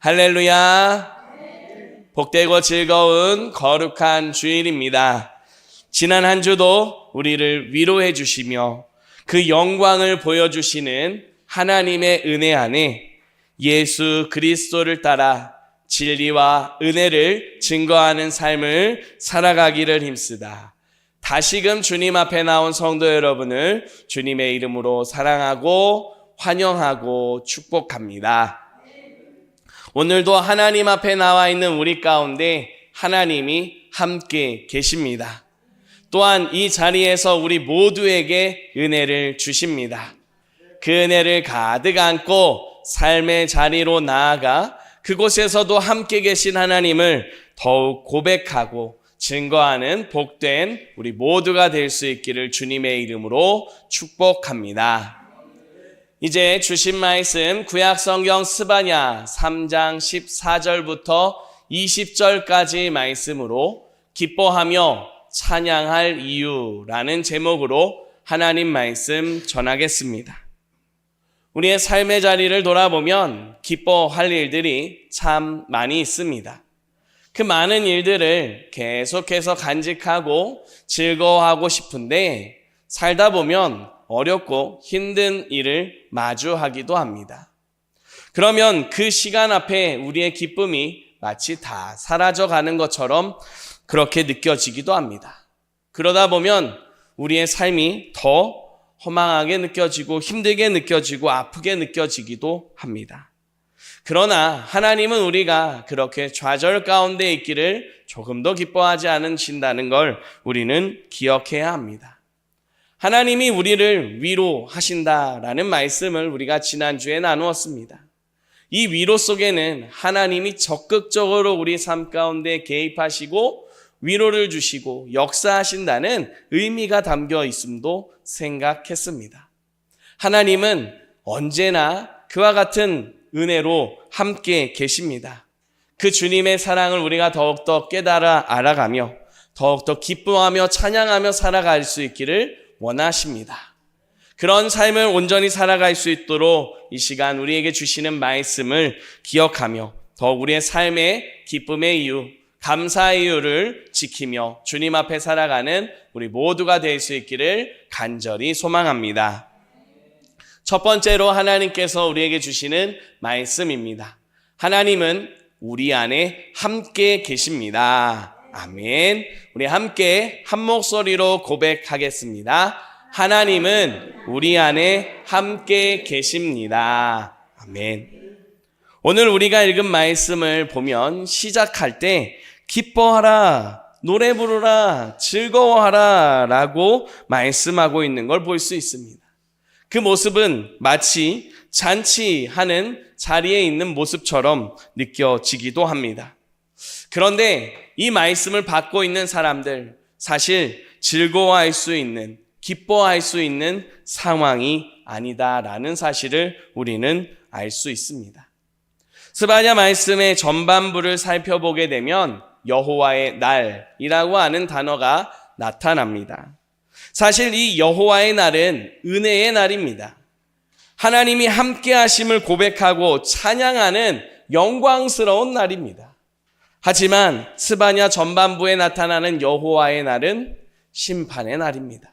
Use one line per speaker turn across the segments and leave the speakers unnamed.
할렐루야. 복되고 즐거운 거룩한 주일입니다. 지난 한 주도 우리를 위로해 주시며 그 영광을 보여주시는 하나님의 은혜 안에 예수 그리스도를 따라 진리와 은혜를 증거하는 삶을 살아가기를 힘쓰다. 다시금 주님 앞에 나온 성도 여러분을 주님의 이름으로 사랑하고 환영하고 축복합니다. 오늘도 하나님 앞에 나와 있는 우리 가운데 하나님이 함께 계십니다. 또한 이 자리에서 우리 모두에게 은혜를 주십니다. 그 은혜를 가득 안고 삶의 자리로 나아가 그곳에서도 함께 계신 하나님을 더욱 고백하고 증거하는 복된 우리 모두가 될 수 있기를 주님의 이름으로 축복합니다. 이제 주신 말씀 구약성경 스바냐 3장 14절부터 20절까지 말씀으로 기뻐하며 찬양할 이유라는 제목으로 하나님 말씀 전하겠습니다. 우리의 삶의 자리를 돌아보면 기뻐할 일들이 참 많이 있습니다. 그 많은 일들을 계속해서 간직하고 즐거워하고 싶은데 살다 보면 어렵고 힘든 일을 마주하기도 합니다. 그러면 그 시간 앞에 우리의 기쁨이 마치 다 사라져가는 것처럼 그렇게 느껴지기도 합니다. 그러다 보면 우리의 삶이 더 허망하게 느껴지고 힘들게 느껴지고 아프게 느껴지기도 합니다. 그러나 하나님은 우리가 그렇게 좌절 가운데 있기를 조금도 기뻐하지 않으신다는 걸 우리는 기억해야 합니다. 하나님이 우리를 위로하신다라는 말씀을 우리가 지난주에 나누었습니다. 이 위로 속에는 하나님이 적극적으로 우리 삶 가운데 개입하시고 위로를 주시고 역사하신다는 의미가 담겨 있음도 생각했습니다. 하나님은 언제나 그와 같은 은혜로 함께 계십니다. 그 주님의 사랑을 우리가 더욱더 깨달아 알아가며 더욱더 기뻐하며 찬양하며 살아갈 수 있기를 원하십니다. 그런 삶을 온전히 살아갈 수 있도록 이 시간 우리에게 주시는 말씀을 기억하며 더욱 우리의 삶의 기쁨의 이유, 감사의 이유를 지키며 주님 앞에 살아가는 우리 모두가 될 수 있기를 간절히 소망합니다. 첫 번째로 하나님께서 우리에게 주시는 말씀입니다. 하나님은 우리 안에 함께 계십니다. 아멘. 우리 함께 한 목소리로 고백하겠습니다. 하나님은 우리 안에 함께 계십니다. 아멘. 오늘 우리가 읽은 말씀을 보면 시작할 때 기뻐하라, 노래 부르라, 즐거워하라 라고 말씀하고 있는 걸 볼 수 있습니다. 그 모습은 마치 잔치하는 자리에 있는 모습처럼 느껴지기도 합니다. 그런데 이 말씀을 받고 있는 사람들, 사실 즐거워할 수 있는, 기뻐할 수 있는 상황이 아니다라는 사실을 우리는 알 수 있습니다. 스바냐 말씀의 전반부를 살펴보게 되면 여호와의 날이라고 하는 단어가 나타납니다. 사실 이 여호와의 날은 은혜의 날입니다. 하나님이 함께 하심을 고백하고 찬양하는 영광스러운 날입니다. 하지만 스바냐 전반부에 나타나는 여호와의 날은 심판의 날입니다.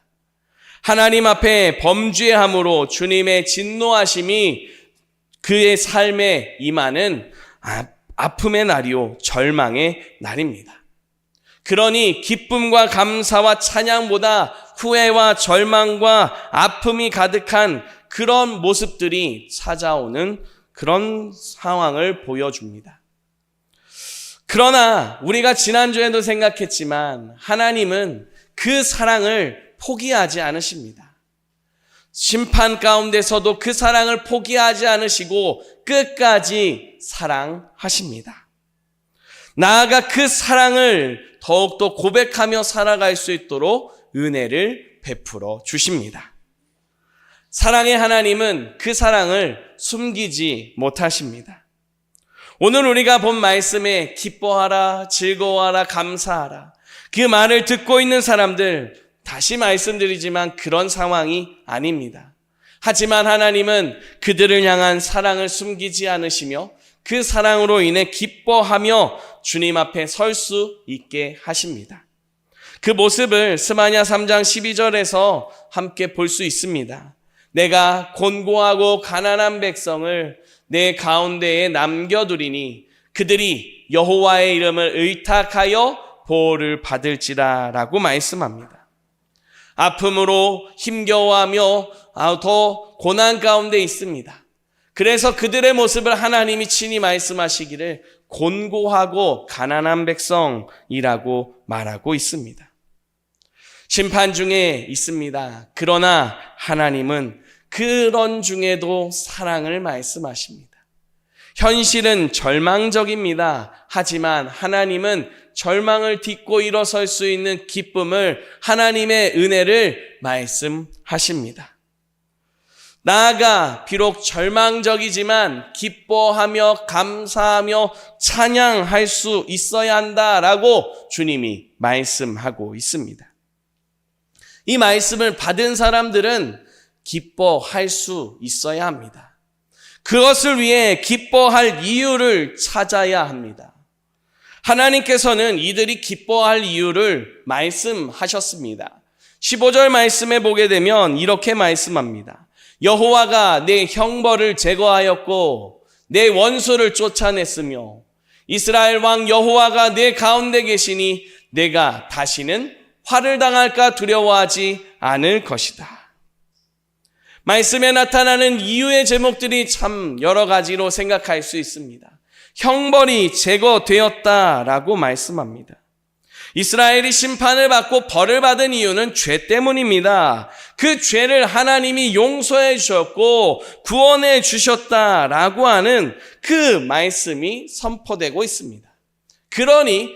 하나님 앞에 범죄함으로 주님의 진노하심이 그의 삶에 임하는 아픔의 날이요 절망의 날입니다. 그러니 기쁨과 감사와 찬양보다 후회와 절망과 아픔이 가득한 그런 모습들이 찾아오는 그런 상황을 보여줍니다. 그러나 우리가 지난주에도 생각했지만 하나님은 그 사랑을 포기하지 않으십니다. 심판 가운데서도 그 사랑을 포기하지 않으시고 끝까지 사랑하십니다. 나아가 그 사랑을 더욱더 고백하며 살아갈 수 있도록 은혜를 베풀어 주십니다. 사랑의 하나님은 그 사랑을 숨기지 못하십니다. 오늘 우리가 본 말씀에 기뻐하라, 즐거워하라, 감사하라. 그 말을 듣고 있는 사람들, 다시 말씀드리지만 그런 상황이 아닙니다. 하지만 하나님은 그들을 향한 사랑을 숨기지 않으시며 그 사랑으로 인해 기뻐하며 주님 앞에 설 수 있게 하십니다. 그 모습을 스마냐 3장 12절에서 함께 볼 수 있습니다. 내가 곤고하고 가난한 백성을 내 가운데에 남겨두리니 그들이 여호와의 이름을 의탁하여 보호를 받을지라 라고 말씀합니다. 아픔으로 힘겨워하며 더 고난 가운데 있습니다. 그래서 그들의 모습을 하나님이 친히 말씀하시기를 곤고하고 가난한 백성이라고 말하고 있습니다. 심판 중에 있습니다. 그러나 하나님은 그런 중에도 사랑을 말씀하십니다. 현실은 절망적입니다. 하지만 하나님은 절망을 딛고 일어설 수 있는 기쁨을, 하나님의 은혜를 말씀하십니다. 나아가 비록 절망적이지만 기뻐하며 감사하며 찬양할 수 있어야 한다라고 주님이 말씀하고 있습니다. 이 말씀을 받은 사람들은 기뻐할 수 있어야 합니다. 그것을 위해 기뻐할 이유를 찾아야 합니다. 하나님께서는 이들이 기뻐할 이유를 말씀하셨습니다. 15절 말씀에 보게 되면 이렇게 말씀합니다. 여호와가 내 형벌을 제거하였고 내 원수를 쫓아냈으며 이스라엘 왕 여호와가 내 가운데 계시니 내가 다시는 화를 당할까 두려워하지 않을 것이다. 말씀에 나타나는 이유의 제목들이 참 여러 가지로 생각할 수 있습니다. 형벌이 제거되었다라고 말씀합니다. 이스라엘이 심판을 받고 벌을 받은 이유는 죄 때문입니다. 그 죄를 하나님이 용서해 주셨고 구원해 주셨다라고 하는 그 말씀이 선포되고 있습니다. 그러니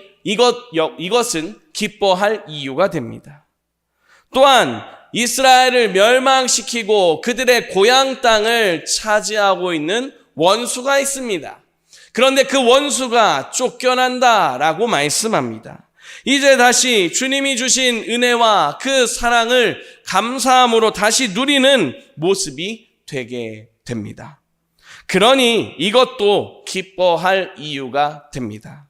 이것은 기뻐할 이유가 됩니다. 또한 이스라엘을 멸망시키고 그들의 고향 땅을 차지하고 있는 원수가 있습니다. 그런데 그 원수가 쫓겨난다라고 말씀합니다. 이제 다시 주님이 주신 은혜와 그 사랑을 감사함으로 다시 누리는 모습이 되게 됩니다. 그러니 이것도 기뻐할 이유가 됩니다.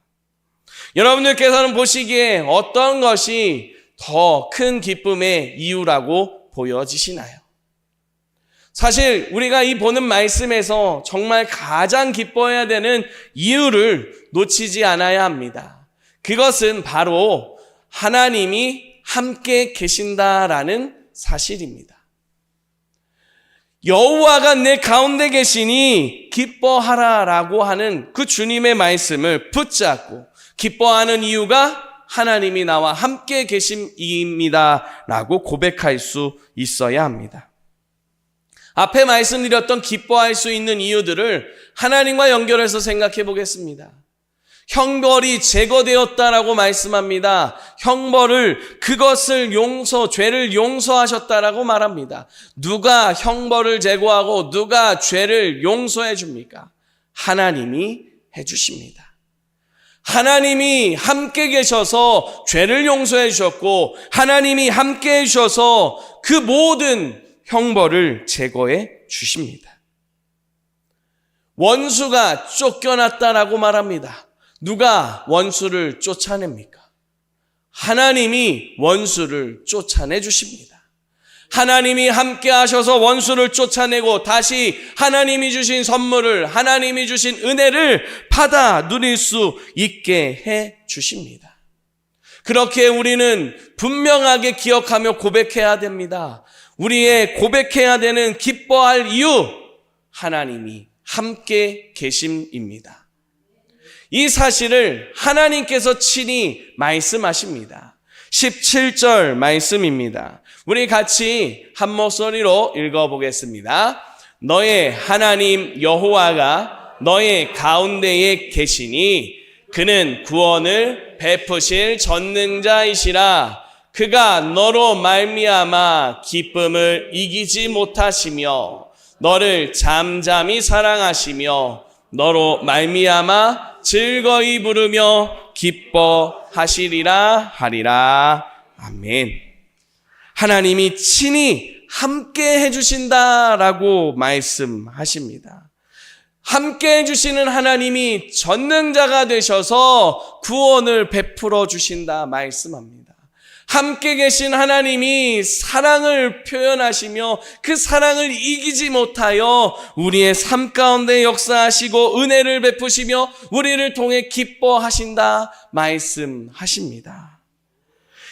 여러분들께서는 보시기에 어떤 것이 더 큰 기쁨의 이유라고 보여지시나요? 사실 우리가 이 보는 말씀에서 정말 가장 기뻐해야 되는 이유를 놓치지 않아야 합니다. 그것은 바로 하나님이 함께 계신다라는 사실입니다. 여호와가 내 가운데 계시니 기뻐하라라고 하는 그 주님의 말씀을 붙잡고 기뻐하는 이유가 하나님이 나와 함께 계심입니다라고 고백할 수 있어야 합니다. 앞에 말씀드렸던 기뻐할 수 있는 이유들을 하나님과 연결해서 생각해 보겠습니다. 형벌이 제거되었다라고 말씀합니다. 형벌을, 그것을 죄를 용서하셨다라고 말합니다. 누가 형벌을 제거하고 누가 죄를 용서해 줍니까? 하나님이 해 주십니다. 하나님이 함께 계셔서 죄를 용서해 주셨고 하나님이 함께 해 주셔서 그 모든 형벌을 제거해 주십니다. 원수가 쫓겨났다라고 말합니다. 누가 원수를 쫓아냅니까? 하나님이 원수를 쫓아내 주십니다. 하나님이 함께 하셔서 원수를 쫓아내고 다시 하나님이 주신 선물을, 하나님이 주신 은혜를 받아 누릴 수 있게 해 주십니다. 그렇게 우리는 분명하게 기억하며 고백해야 됩니다. 우리의 고백해야 되는 기뻐할 이유, 하나님이 함께 계심입니다. 이 사실을 하나님께서 친히 말씀하십니다. 17절 말씀입니다. 우리 같이 한 목소리로 읽어보겠습니다. 너의 하나님 여호와가 너의 가운데에 계시니 그는 구원을 베푸실 전능자이시라. 그가 너로 말미암아 기쁨을 이기지 못하시며 너를 잠잠히 사랑하시며 너로 말미암아 즐거이 부르며 기뻐하시리라 하리라. 아멘. 하나님이 친히 함께 해주신다라고 말씀하십니다. 함께 해주시는 하나님이 전능자가 되셔서 구원을 베풀어 주신다 말씀합니다. 함께 계신 하나님이 사랑을 표현하시며 그 사랑을 이기지 못하여 우리의 삶 가운데 역사하시고 은혜를 베푸시며 우리를 통해 기뻐하신다 말씀하십니다.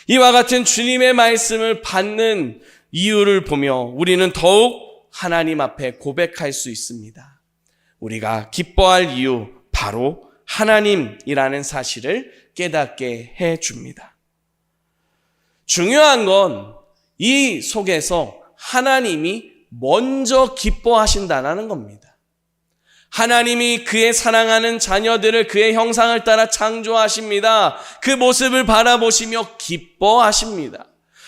이와 같은 주님의 말씀을 받는 이유를 보며 우리는 더욱 하나님 앞에 고백할 수 있습니다. 우리가 기뻐할 이유, 바로 하나님이라는 사실을 깨닫게 해줍니다. 중요한 건 이 속에서 하나님이 먼저 기뻐하신다는 겁니다. 하나님이 그의 사랑하는 자녀들을 그의 형상을 따라 창조하십니다. 그 모습을 바라보시며 기뻐하십니다.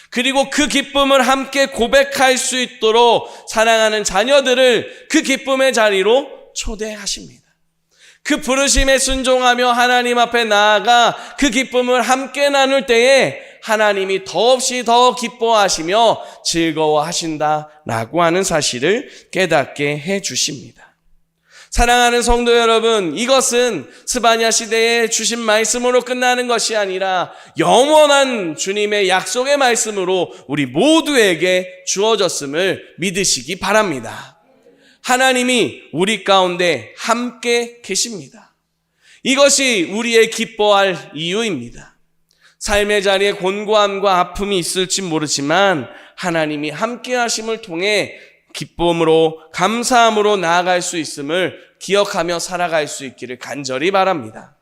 그리고 그 기쁨을 함께 고백할 수 있도록 사랑하는 자녀들을 그 기쁨의 자리로 초대하십니다. 그 부르심에 순종하며 하나님 앞에 나아가 그 기쁨을 함께 나눌 때에 하나님이 더없이 더 기뻐하시며 즐거워하신다라고 하는 사실을 깨닫게 해주십니다. 사랑하는 성도 여러분, 이것은 스바냐 시대에 주신 말씀으로 끝나는 것이 아니라 영원한 주님의 약속의 말씀으로 우리 모두에게 주어졌음을 믿으시기 바랍니다. 하나님이 우리 가운데 함께 계십니다. 이것이 우리의 기뻐할 이유입니다. 삶의 자리에 곤고함과 아픔이 있을지 모르지만 하나님이 함께 하심을 통해 기쁨으로 감사함으로 나아갈 수 있음을 기억하며 살아갈 수 있기를 간절히 바랍니다.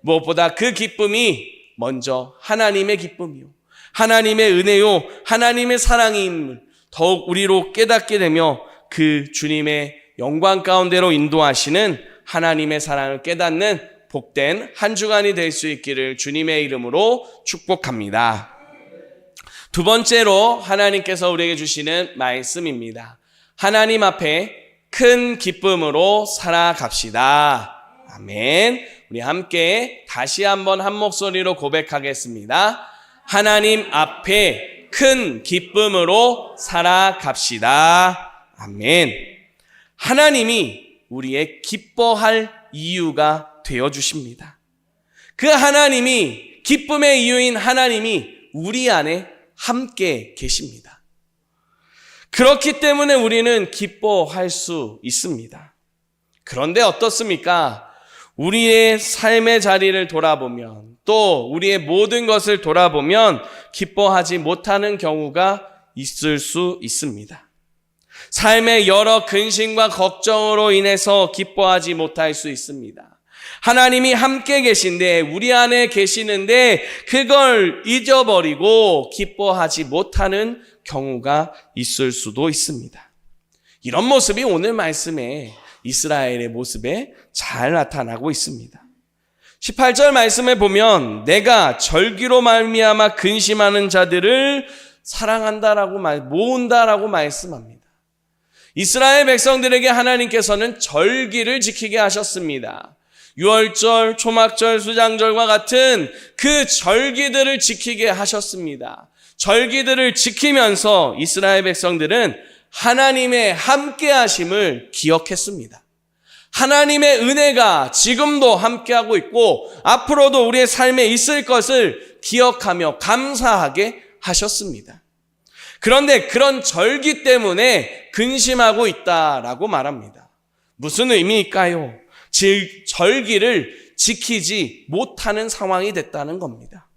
무엇보다 그 기쁨이 먼저 하나님의 기쁨이요, 하나님의 은혜요, 하나님의 사랑임을 더욱 우리로 깨닫게 되며 그 주님의 영광 가운데로 인도하시는 하나님의 사랑을 깨닫는 복된 한 주간이 될 수 있기를 주님의 이름으로 축복합니다. 두 번째로 하나님께서 우리에게 주시는 말씀입니다. 하나님 앞에 큰 기쁨으로 살아갑시다. 아멘. 우리 함께 다시 한번 한 목소리로 고백하겠습니다. 하나님 앞에 큰 기쁨으로 살아갑시다. 아멘. 하나님이 우리의 기뻐할 이유가 되어주십니다. 그 하나님이, 기쁨의 이유인 하나님이 우리 안에 함께 계십니다. 그렇기 때문에 우리는 기뻐할 수 있습니다. 그런데 어떻습니까? 우리의 삶의 자리를 돌아보면, 또 우리의 모든 것을 돌아보면 기뻐하지 못하는 경우가 있을 수 있습니다. 삶의 여러 근심과 걱정으로 인해서 기뻐하지 못할 수 있습니다. 하나님이 함께 계신데, 우리 안에 계시는데 그걸 잊어버리고 기뻐하지 못하는 경우가 있을 수도 있습니다. 이런 모습이 오늘 말씀에 이스라엘의 모습에 잘 나타나고 있습니다. 18절 말씀에 보면 내가 절기로 말미암아 근심하는 자들을 사랑한다라고 모은다라고 말씀합니다. 이스라엘 백성들에게 하나님께서는 절기를 지키게 하셨습니다. 유월절, 초막절, 수장절과 같은 그 절기들을 지키게 하셨습니다. 절기들을 지키면서 이스라엘 백성들은 하나님의 함께하심을 기억했습니다. 하나님의 은혜가 지금도 함께하고 있고 앞으로도 우리의 삶에 있을 것을 기억하며 감사하게 하셨습니다. 그런데 그런 절기 때문에 근심하고 있다라고 말합니다. 무슨 의미일까요? 즉 절기를 지키지 못하는 상황이 됐다는 겁니다.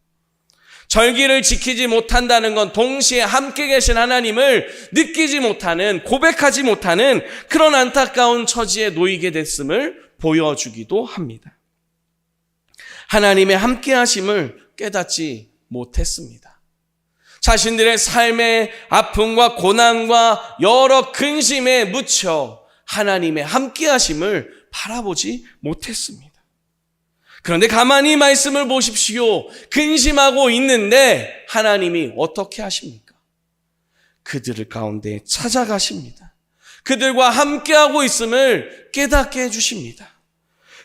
절기를 지키지 못한다는 건 동시에 함께 계신 하나님을 느끼지 못하는, 고백하지 못하는 그런 안타까운 처지에 놓이게 됐음을 보여주기도 합니다. 하나님의 함께 하심을 깨닫지 못했습니다. 자신들의 삶의 아픔과 고난과 여러 근심에 묻혀 하나님의 함께 하심을 바라보지 못했습니다. 그런데 가만히 말씀을 보십시오. 근심하고 있는데 하나님이 어떻게 하십니까? 그들을 가운데 찾아가십니다. 그들과 함께하고 있음을 깨닫게 해주십니다.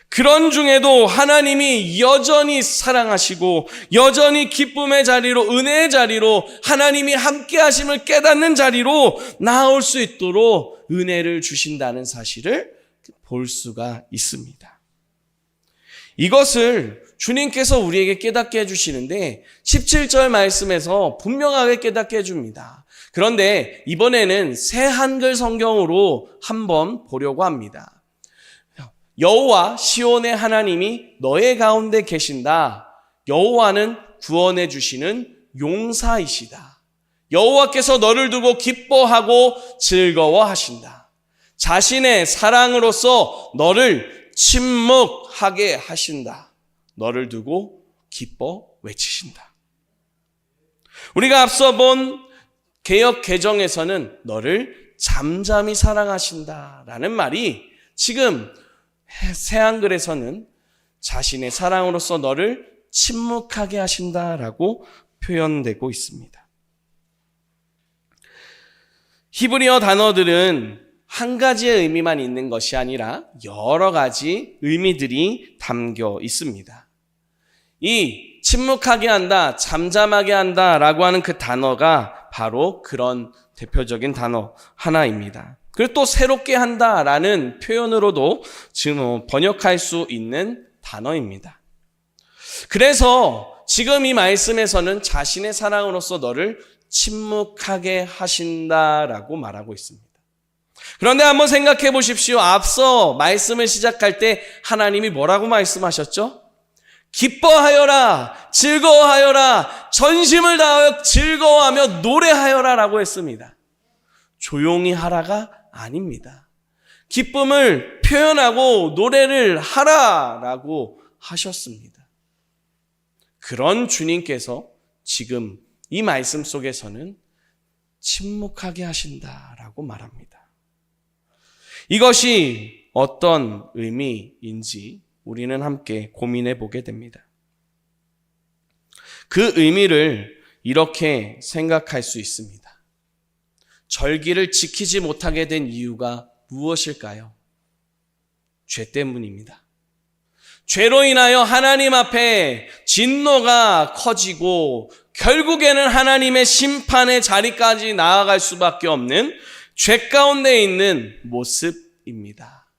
그런 중에도 하나님이 여전히 사랑하시고 여전히 기쁨의 자리로, 은혜의 자리로, 하나님이 함께 하심을 깨닫는 자리로 나올 수 있도록 은혜를 주신다는 사실을 볼 수가 있습니다. 이것을 주님께서 우리에게 깨닫게 해주시는데 17절 말씀에서 분명하게 깨닫게 해줍니다. 그런데 이번에는 새 한글 성경으로 한번 보려고 합니다. 여호와 시온의 하나님이 너의 가운데 계신다. 여호와는 구원해 주시는 용사이시다. 여호와께서 너를 두고 기뻐하고 즐거워하신다. 자신의 사랑으로서 너를 침묵하게 하신다. 너를 두고 기뻐 외치신다. 우리가 앞서 본 개역 개정에서는 너를 잠잠히 사랑하신다라는 말이 지금 새한글에서는 자신의 사랑으로서 너를 침묵하게 하신다라고 표현되고 있습니다. 히브리어 단어들은 한 가지의 의미만 있는 것이 아니라 여러 가지 의미들이 담겨 있습니다. 이 침묵하게 한다, 잠잠하게 한다라고 하는 그 단어가 바로 그런 대표적인 단어 하나입니다. 그리고 또 새롭게 한다라는 표현으로도 지금 번역할 수 있는 단어입니다. 그래서 지금 이 말씀에서는 자신의 사랑으로서 너를 침묵하게 하신다라고 말하고 있습니다. 그런데 한번 생각해 보십시오. 앞서 말씀을 시작할 때 하나님이 뭐라고 말씀하셨죠? 기뻐하여라, 즐거워하여라, 전심을 다하여 즐거워하며 노래하여라 라고 했습니다. 조용히 하라가 아닙니다. 기쁨을 표현하고 노래를 하라라고 하셨습니다. 그런 주님께서 지금 이 말씀 속에서는 침묵하게 하신다라고 말합니다. 이것이 어떤 의미인지 우리는 함께 고민해 보게 됩니다. 그 의미를 이렇게 생각할 수 있습니다. 절기를 지키지 못하게 된 이유가 무엇일까요? 죄 때문입니다. 죄로 인하여 하나님 앞에 진노가 커지고 결국에는 하나님의 심판의 자리까지 나아갈 수밖에 없는 죄 가운데 있는 모습입니다.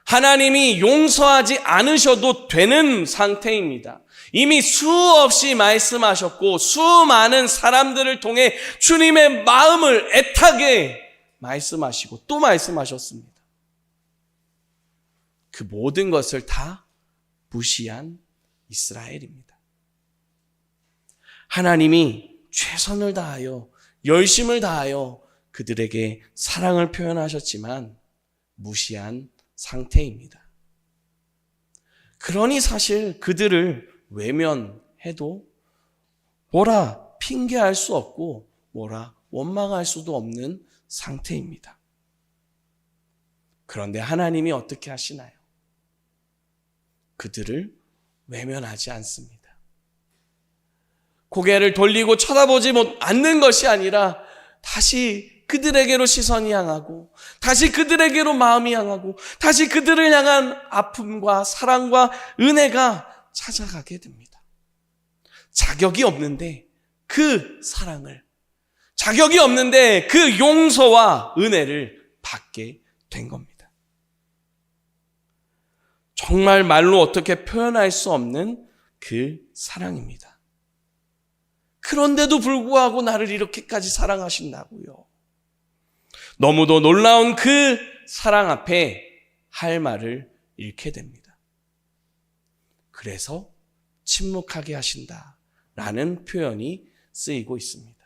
하나님이 용서하지 않으셔도 되는 상태입니다. 이미 수없이 말씀하셨고 수많은 사람들을 통해 주님의 마음을 애타게 말씀하시고 또 말씀하셨습니다. 그 모든 것을 다 무시한 이스라엘입니다. 하나님이 최선을 다하여 열심을 다하여 그들에게 사랑을 표현하셨지만 무시한 상태입니다. 그러니 사실 그들을 외면해도 뭐라 핑계할 수 없고 뭐라 원망할 수도 없는 상태입니다. 그런데 하나님이 어떻게 하시나요? 그들을 외면하지 않습니다. 고개를 돌리고 쳐다보지 않는 것이 아니라 다시 그들에게로 시선이 향하고 다시 그들에게로 마음이 향하고 다시 그들을 향한 아픔과 사랑과 은혜가 찾아가게 됩니다. 자격이 없는데 그 사랑을, 자격이 없는데 그 용서와 은혜를 받게 된 겁니다. 정말 말로 어떻게 표현할 수 없는 그 사랑입니다. 그런데도 불구하고 나를 이렇게까지 사랑하신다고요. 너무도 놀라운 그 사랑 앞에 할 말을 잃게 됩니다. 그래서 침묵하게 하신다라는 표현이 쓰이고 있습니다.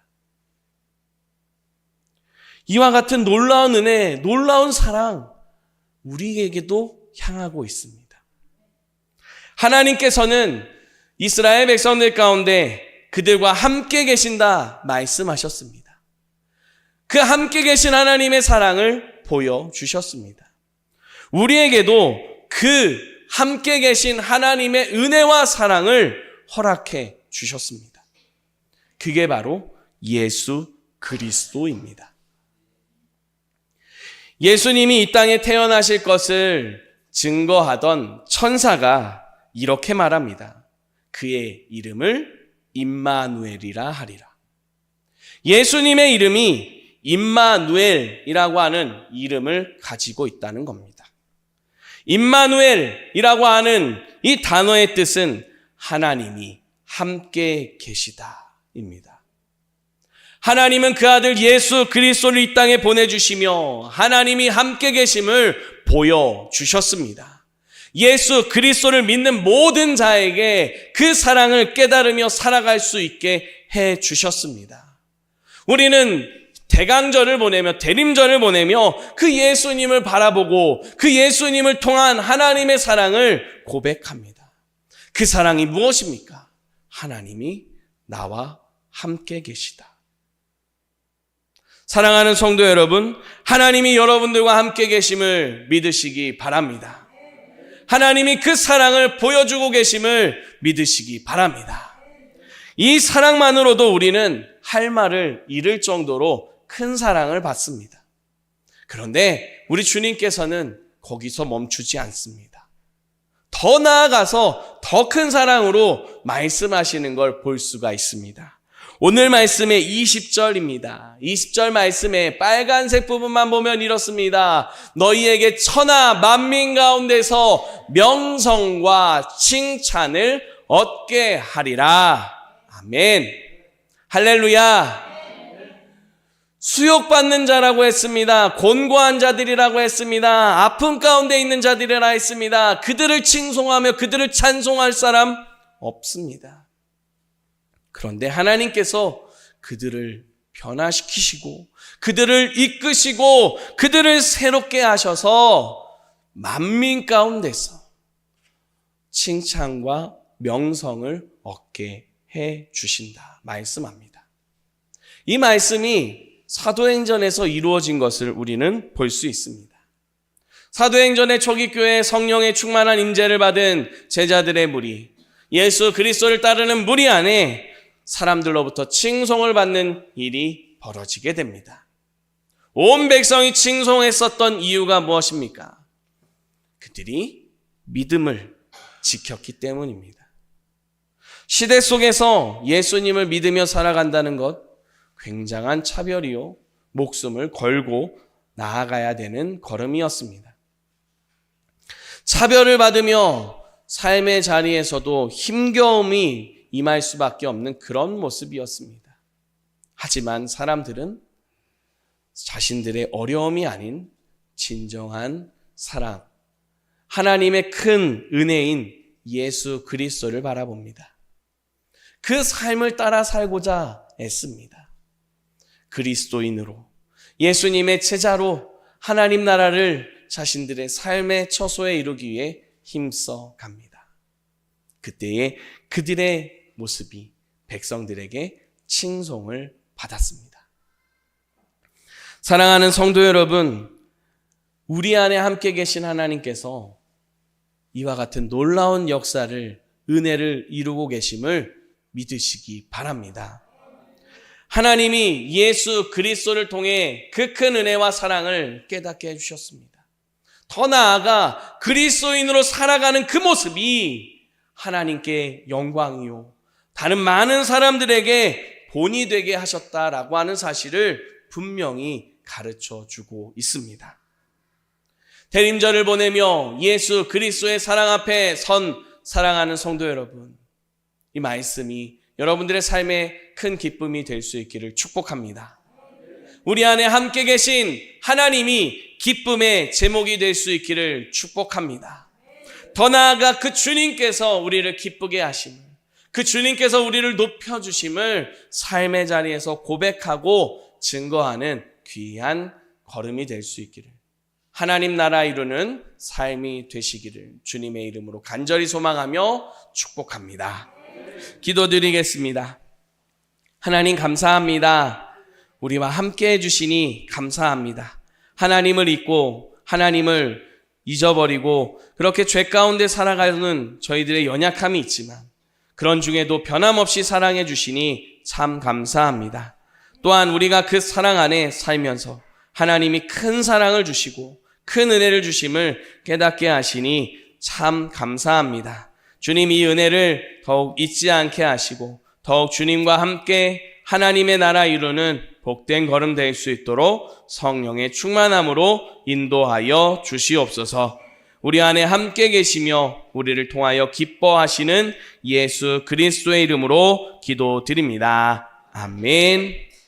이와 같은 놀라운 은혜, 놀라운 사랑 우리에게도 향하고 있습니다. 하나님께서는 이스라엘 백성들 가운데 그들과 함께 계신다 말씀하셨습니다. 그 함께 계신 하나님의 사랑을 보여주셨습니다. 우리에게도 그 함께 계신 하나님의 은혜와 사랑을 허락해 주셨습니다. 그게 바로 예수 그리스도입니다. 예수님이 이 땅에 태어나실 것을 증거하던 천사가 이렇게 말합니다. 그의 이름을 임마누엘이라 하리라. 예수님의 이름이 임마누엘이라고 하는 이름을 가지고 있다는 겁니다. 임마누엘이라고 하는 이 단어의 뜻은 하나님이 함께 계시다입니다. 하나님은 그 아들 예수 그리스도를 이 땅에 보내주시며 하나님이 함께 계심을 보여주셨습니다. 예수 그리스도를 믿는 모든 자에게 그 사랑을 깨달으며 살아갈 수 있게 해주셨습니다. 우리는 대강절을 보내며 대림절을 보내며 그 예수님을 바라보고 그 예수님을 통한 하나님의 사랑을 고백합니다. 그 사랑이 무엇입니까? 하나님이 나와 함께 계시다. 사랑하는 성도 여러분, 하나님이 여러분들과 함께 계심을 믿으시기 바랍니다. 하나님이 그 사랑을 보여주고 계심을 믿으시기 바랍니다. 이 사랑만으로도 우리는 할 말을 잃을 정도로 큰 사랑을 받습니다. 그런데 우리 주님께서는 거기서 멈추지 않습니다. 더 나아가서 더 큰 사랑으로 말씀하시는 걸 볼 수가 있습니다. 오늘 말씀의 20절입니다. 20절 말씀에 빨간색 부분만 보면 이렇습니다. 너희에게 천하 만민 가운데서 명성과 칭찬을 얻게 하리라. 아멘. 할렐루야. 수욕받는 자라고 했습니다. 곤고한 자들이라고 했습니다. 아픔 가운데 있는 자들이라 했습니다. 그들을 칭송하며 그들을 찬송할 사람 없습니다. 그런데 하나님께서 그들을 변화시키시고 그들을 이끄시고 그들을 새롭게 하셔서 만민 가운데서 칭찬과 명성을 얻게 해 주신다 말씀합니다. 이 말씀이 사도행전에서 이루어진 것을 우리는 볼 수 있습니다. 사도행전의 초기 교회에 성령의 충만한 임재를 받은 제자들의 무리, 예수 그리스도를 따르는 무리 안에 사람들로부터 칭송을 받는 일이 벌어지게 됩니다. 온 백성이 칭송했었던 이유가 무엇입니까? 그들이 믿음을 지켰기 때문입니다. 시대 속에서 예수님을 믿으며 살아간다는 것, 굉장한 차별이요, 목숨을 걸고 나아가야 되는 걸음이었습니다. 차별을 받으며 삶의 자리에서도 힘겨움이 임할 수밖에 없는 그런 모습이었습니다. 하지만 사람들은 자신들의 어려움이 아닌 진정한 사랑, 하나님의 큰 은혜인 예수 그리스도를 바라봅니다. 그 삶을 따라 살고자 애씁니다. 그리스도인으로, 예수님의 제자로 하나님 나라를 자신들의 삶의 처소에 이루기 위해 힘써 갑니다. 그때에 그들의 모습이 백성들에게 칭송을 받았습니다. 사랑하는 성도 여러분, 우리 안에 함께 계신 하나님께서 이와 같은 놀라운 역사를, 은혜를 이루고 계심을 믿으시기 바랍니다. 하나님이 예수 그리스도를 통해 그 큰 은혜와 사랑을 깨닫게 해주셨습니다. 더 나아가 그리스도인으로 살아가는 그 모습이 하나님께 영광이요, 다른 많은 사람들에게 본이 되게 하셨다라고 하는 사실을 분명히 가르쳐 주고 있습니다. 대림절을 보내며 예수 그리스도의 사랑 앞에 선 사랑하는 성도 여러분, 이 말씀이 여러분들의 삶에 큰 기쁨이 될 수 있기를 축복합니다. 우리 안에 함께 계신 하나님이 기쁨의 제목이 될 수 있기를 축복합니다. 더 나아가 그 주님께서 우리를 기쁘게 하심을, 그 주님께서 우리를 높여주심을 삶의 자리에서 고백하고 증거하는 귀한 걸음이 될 수 있기를, 하나님 나라 이루는 삶이 되시기를 주님의 이름으로 간절히 소망하며 축복합니다. 기도드리겠습니다. 하나님 감사합니다. 우리와 함께 해주시니 감사합니다. 하나님을 잊고 하나님을 잊어버리고 그렇게 죄 가운데 살아가는 저희들의 연약함이 있지만 그런 중에도 변함없이 사랑해 주시니 참 감사합니다. 또한 우리가 그 사랑 안에 살면서 하나님이 큰 사랑을 주시고 큰 은혜를 주심을 깨닫게 하시니 참 감사합니다. 주님, 이 은혜를 더욱 잊지 않게 하시고 더욱 주님과 함께 하나님의 나라 이루는 복된 걸음 될 수 있도록 성령의 충만함으로 인도하여 주시옵소서. 우리 안에 함께 계시며 우리를 통하여 기뻐하시는 예수 그리스도의 이름으로 기도드립니다. 아멘.